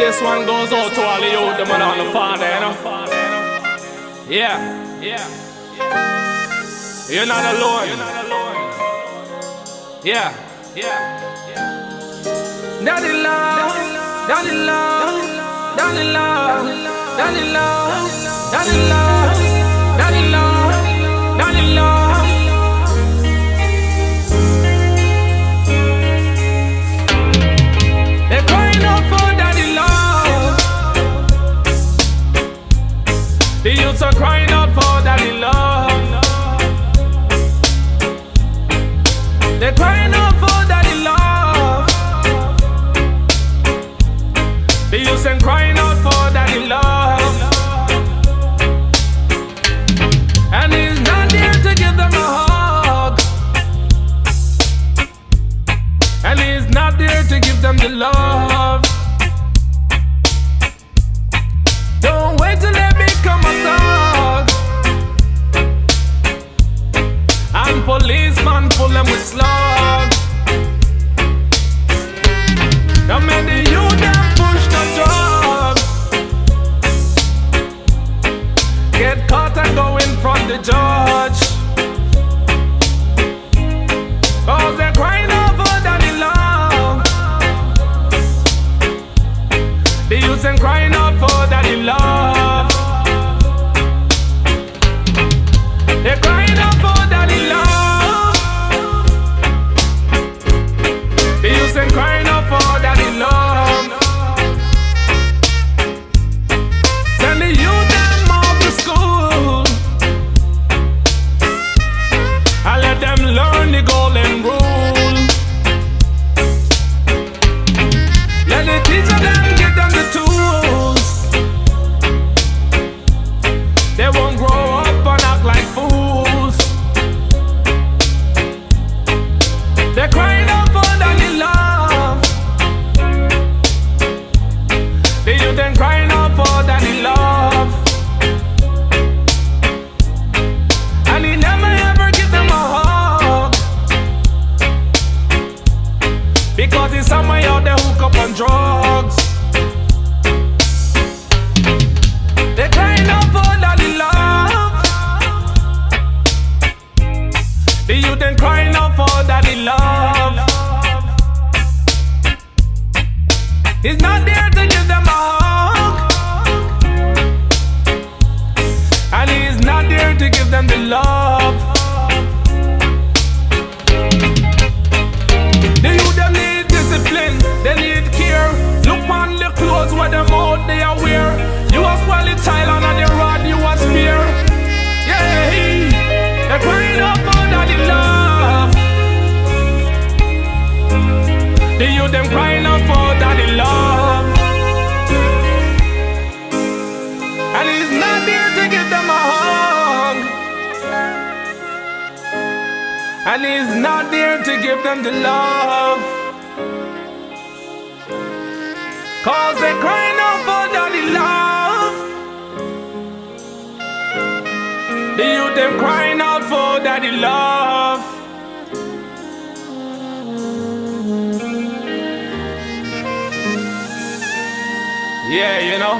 This one goes out to all the youth, the mother and the father, you know. Yeah. You're not alone. Yeah. Daddy love, daddy love, daddy love, daddy love, daddy love, daddy love, daddy love. They're crying out for daddy love. The youths are crying out for daddy love. They're crying out for daddy love. The youths are crying out for daddy love. And he's not there to give them a hug. And he's not there to give them the love. Don't wait till they become a thug and policeman pull them with slugs. Don't make the youth them push the drugs, get caught and go in front the judge, 'cause they're crying over daddy love. The youths ain't crying out for daddy love. They're crying out for daddy love. The youths ain't crying out for daddy love. Send the youth them off to school and let them learn the golden rule. Let the teacher them give them the tools. They won't grow up and act like fools. They're crying out for daddy love. The youth ain't crying out for daddy love. And he never ever give them a hug, because he's somewhere out there hook up on drugs. They're crying out for daddy love. The youth ain't crying out for daddy love. He's not there to give them a hug, and he's not there to give them the love. The youth them need discipline, they need care. Look on the clothes where them out they are wear. You was well the child and the rod you was spear. Yeah, they're crying out for daddy love. The youth them crying out for daddy love, and he's not there to give them a hug, and he's not there to give them the love, 'cause they're crying out for daddy love. The youth them crying out for daddy love. Yeah, you know.